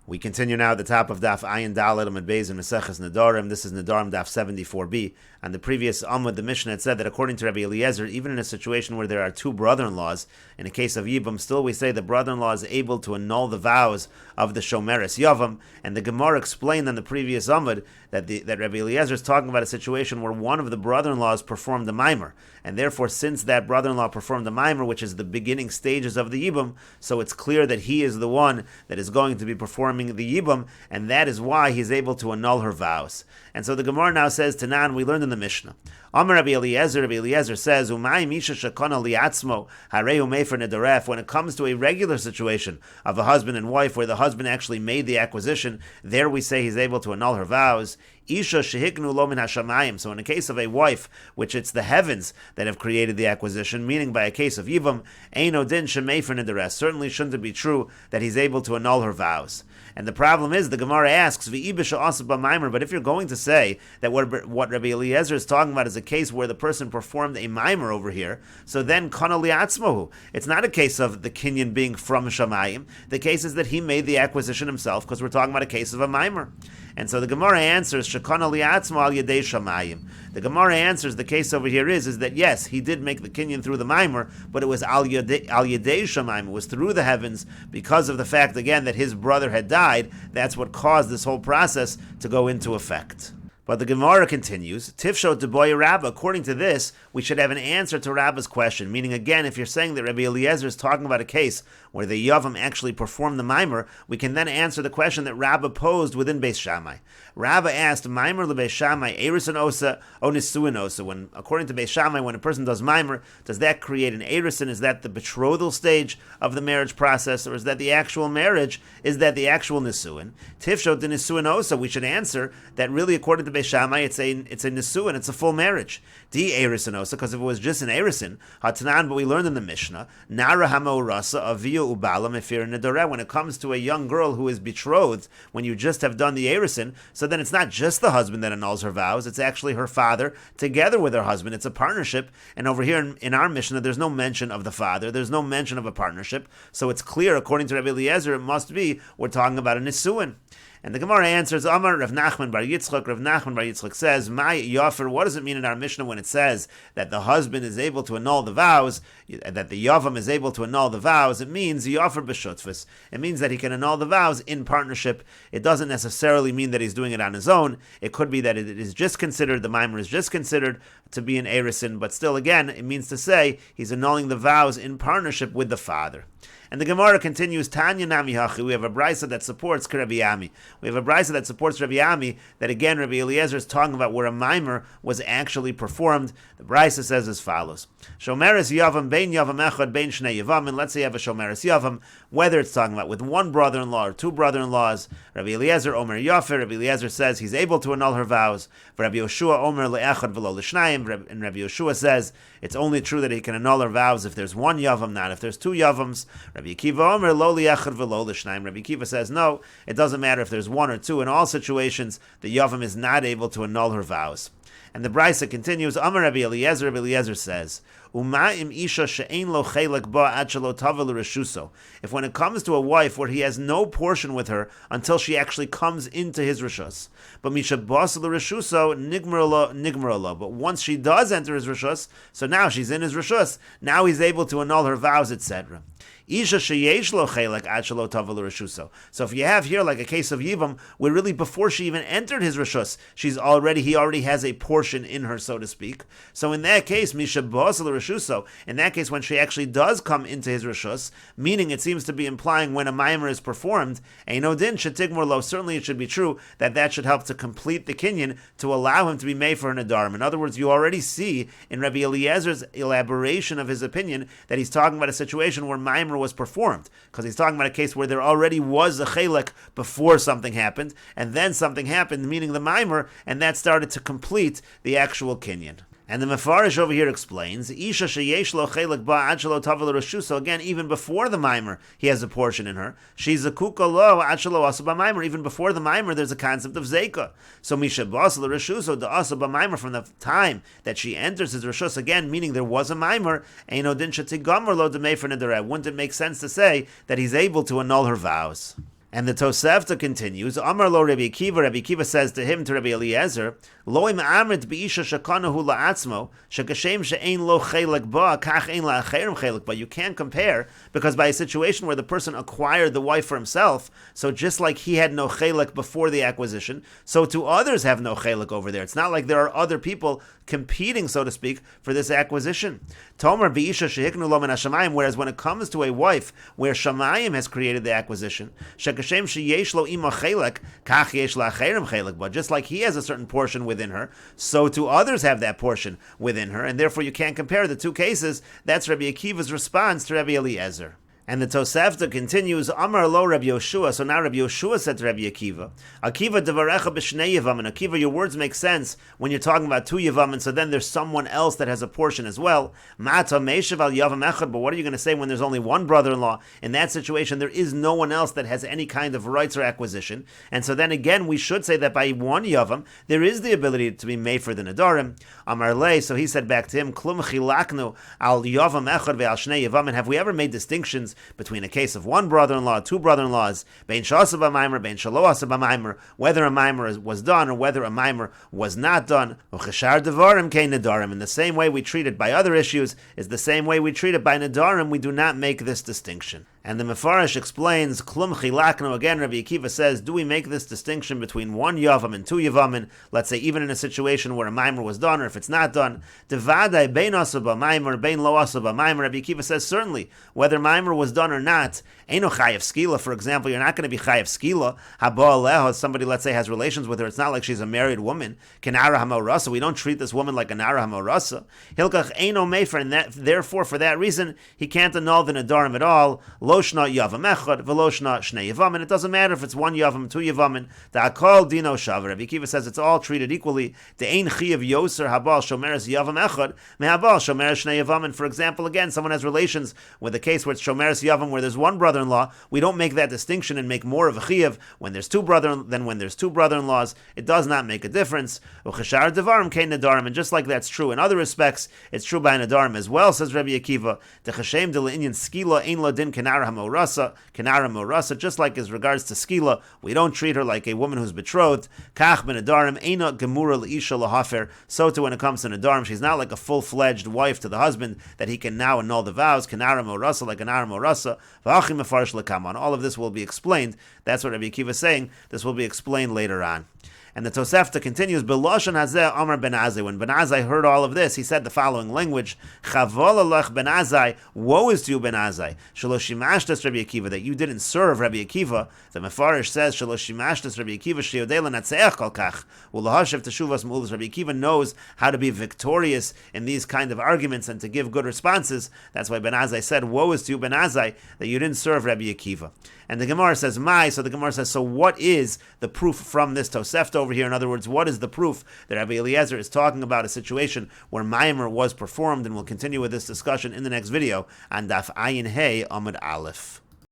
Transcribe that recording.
We continue now at the top of Daf Ayin Dalet Amud Beis in Meseches Nedarim. This is Nedarim Daf 74b. On the previous Amud, the Mishnah had said that according to Rabbi Eliezer, even in a situation where there are two brother-in-laws, in a case of Yibam, still we say the brother-in-law is able to annul the vows of the Shomeres Yavam. And the Gemara explained on the previous Amud that Rabbi Eliezer is talking about a situation where one of the brother-in-laws performed a mimer. And therefore, since that brother-in-law performed a mimer, which is the beginning stages of the Yibam, so it's clear that he is the one that is going to be performing the Yibam, and that is why he's able to annul her vows. And so the Gemara now says, Tanan, we learned in the Mishnah. Amar Rabbi Eliezer says, Umay misha shakona liatzmo hareu mefer nedaref. When it comes to a regular situation of a husband and wife where the husband actually made the acquisition, there we say he's able to annul her vows. Isha shehiknu lo min hashamayim. So in a case of a wife, which it's the heavens that have created the acquisition, meaning by a case of Yivam, eino din shemefer nedares. Certainly shouldn't it be true that he's able to annul her vows. And the problem is, the Gemara asks, but if you're going to say that what Rabbi Eliezer is talking about is a case where the person performed a mimer over here, so then kana liatzmahu. It's not a case of the kinyan being from Shamayim. The case is that he made the acquisition himself, because we're talking about a case of a mimer. And so the Gemara answers, Shekana liatzma al yedei Shamayim. The Gemara answers, the case over here is that yes, he did make the kinyan through the mimer, but it was al yedei Shamayim. It was through the heavens, because of the fact, again, that his brother had died. That's what caused this whole process to go into effect. But the Gemara continues, Tifsho Deboy Rabba. According to this, we should have an answer to Rabba's question. Meaning, again, if you're saying that Rabbi Eliezer is talking about a case where the Yavam actually performed the mimer, we can then answer the question that Rabba posed within Beis Shammai. Rabba asked, Mimer le Beis Shammai, Erisin Osa, O Nisuin Osa. When, according to Beis Shammai, when a person does mimer, does that create an Erisin? Is that the betrothal stage of the marriage process, or is that the actual marriage? Is that the actual Nisuin? Tifsho de Nisuin Osa. We should answer that really, according to Beis Shammai, it's a nisuin, it's a full marriage. Di erisin osa, because if it was just an erisin, hatanan, but we learned in the Mishnah, nara hamaurasa aviya ubala mefir nedoreh. When it comes to a young girl who is betrothed, when you just have done the erisin, so then it's not just the husband that annuls her vows, it's actually her father together with her husband. It's a partnership, and over here in our Mishnah, there's no mention of the father, there's no mention of a partnership, so it's clear, according to Rabbi Eliezer, it must be, we're talking about a nisuin. And the Gemara answers, Amar Rav Nachman bar Yitzchak. Rav Nachman bar Yitzchak says, "My Yafer." What does it mean in our Mishnah when it says that the husband is able to annul the vows, that the Yavam is able to annul the vows? It means Yafer b'shutfus. It means that he can annul the vows in partnership. It doesn't necessarily mean that he's doing it on his own. It could be that it is just considered, the mimer is just considered to be an erisin, but still, again, it means to say he's annulling the vows in partnership with the father. And the Gemara continues, Tanya Nami Hachi. We have a brisa that supports Rabbi Ami. We have a brisa that supports Rabbi Ami, that again Rabbi Eliezer is talking about where a mimer was actually performed. The brisa says as follows: Shomeres Yavam bein Yavam echad bein shnei Yavam. And let's say you have a Shomeres Yavam, whether it's talking about with one brother-in-law or two brother-in-laws. Rabbi Eliezer Omer Yafer. Rabbi Eliezer says he's able to annul her vows. Rabbi Yoshua Omer leechad v'lo l'shnayim. And Rabbi Yoshua says it's only true that he can annul her vows if there's one Yavam, not if there's two Yavams. Rabbi Akiva Omer lo liachad v'lo l'shnayim. Rabbi Akiva says no, it doesn't matter if there's one or two. In all situations, the Yavam is not able to annul her vows. And the brisa continues, Amar Rabbi Eliezer says, Uma'im isha she'ein lo chelek ba ad shelo tava l'reshuso. If when it comes to a wife where he has no portion with her until she actually comes into his reshus, but misha bas l'reshuso nigmar lo. But once she does enter his reshus, so now she's in his reshus, now he's able to annul her vows, etc. Isha sheyesh lo chelek ad shelo tava l'reshuso. So if you have here like a case of Yivam, where really before she even entered his reshus, he already has a portion in her, so to speak. So in that case, misha bas l'reshuso. In that case, when she actually does come into his reshus, meaning it seems to be implying when a mimer is performed, eino din shetigmor lo. Certainly, it should be true that should help to complete the kinyan to allow him to be made for an Nedarim. In other words, you already see in Rabbi Eliezer's elaboration of his opinion that he's talking about a situation where mimer was performed, because he's talking about a case where there already was a chelek before something happened, and then something happened, meaning the mimer, and that started to complete the actual kinyan. And the Mefarish over here explains, Isha sheyesh lo chelek ba ad shelo tava l'reshuso. Again, even before the mimer, he has a portion in her. She's a kuka lo ad shelo asa ba mimer. Even before the mimer, there's a concept of zeka. So misha bas l'reshuso da asa ba mimer, from the time that she enters his reshus, again, meaning there was a mimer, eino din shetigamar lo demei for nedareh. Wouldn't it make sense to say that he's able to annul her vows? And the Tosefta continues, Amar lo Rabbi Akiva says to him, to Rabbi Eliezer, Lo im amrit b'isha shekanahu la'atzmo, shekashem she'ein lo chelek ba, kach ein la'acherim chelek ba. You can't compare, because by a situation where the person acquired the wife for himself, so just like he had no chelek before the acquisition, so to others have no chelek over there. It's not like there are other people competing, so to speak, for this acquisition. Tomer b'isha shehiknu lo min hashamayim, whereas when it comes to a wife where Shamayim has created the acquisition, shekashem sheyesh lo ima chelek, kach yesh la'acherim chelek ba. Just like he has a certain portion within her, so to others have that portion within her, and therefore you can't compare the two cases. That's Rabbi Akiva's response to Rabbi Eliezer. And the Tosefta continues, Amar lo Rabbi Yoshua. So now Rabbi Yoshua said to Rabbi Akiva, Akiva devarecha b'shnei yavamin. Akiva, your words make sense when you're talking about two yavamin, so then there's someone else that has a portion as well. Mata meishav al yavam echad. But what are you going to say when there's only one brother-in-law? In that situation, there is no one else that has any kind of rights or acquisition. And so then again, we should say that by one yavam, there is the ability to be made for the Nedarim. Amar le, so he said back to him, Klum chilaknu al yavam echad ve'al shnei yavamin. Have we ever made distinctions between a case of one brother-in-law, two brother-in-laws, bein shasa b'maimer, bein shalo asa b'maimer, whether a maimer was done or whether a maimer was not done? Ucheshar devarim kein nedarim. In the same way we treat it by other issues is the same way we treat it by nedarim. We do not make this distinction. And the Mefarish explains, Klum chilakno, again, Rabbi Akiva says, do we make this distinction between one yavam and two yavamin? Let's say even in a situation where a maimer was done, or if it's not done, devadai bein asa b'maimer, bein lo asa b'maimer. Rabbi Akiva says, certainly, whether maimer was done or not, eino chayav skila, for example, you're not going to be chayav skila. Haba aleha, somebody, let's say, has relations with her, it's not like she's a married woman. Kenara hamorasa, we don't treat this woman like a nara hamorasa. Hilkach eino mefer, and therefore, for that reason, he can't annul the nedarim at all. Loshna yavam echad, veloshna shnei yavam, and it doesn't matter if it's one yavam, two yavamin. Da'akol dino shavar. Rabbi Akiva says it's all treated equally. De'ein chiyav yoser habal shomeres yavam echad, mehabal shomeres shnei yavam. And for example, again, someone has relations with a case where it's shomeres yavam, where there's one brother-in-law. We don't make that distinction and make more of a chiyav when there's two brother-in-laws. It does not make a difference. Ucheshar devarim kein nedarim, and just like that's true in other respects, it's true by nedarim as well. Says Rabbi Akiva, Techashem de le'inyan skila ein la din kenara hamorasa, just like as regards to skila, we don't treat her like a woman who's betrothed. Kach ben nedarim eina gemura leisha lahafer. So too when it comes to nedarim, she's not like a full-fledged wife to the husband that he can now annul the vows. Kenara morasa, like kenara morasa. V'achim mefarish lekaman. All of this will be explained. That's what Rabbi Akiva is saying. This will be explained later on. And the Tosefta continues, B'loshan hazeh Amar ben Azai. When Ben Azai heard all of this, he said the following language, Chavol alech ben Azai, woe is to you, Ben Azai, shaloshimashtas Rabbi Akiva, that you didn't serve Rabbi Akiva. The Mefarish says, shaloshimashtas Rabbi Akiva, sheyodei lanatzeach kol kach, u'lahashev teshuvas mu'ulas. Rabbi Akiva knows how to be victorious in these kind of arguments and to give good responses. That's why Ben Azai said, woe is to you, Ben Azai, that you didn't serve Rabbi Akiva. And the Gemara says, so the Gemara says, so what is the proof from this Tosefta over here? In other words, what is the proof that Rabbi Eliezer is talking about a situation where Maimer was performed? And we'll continue with this discussion in the next video on Daf Ayin Hey Amud Aleph.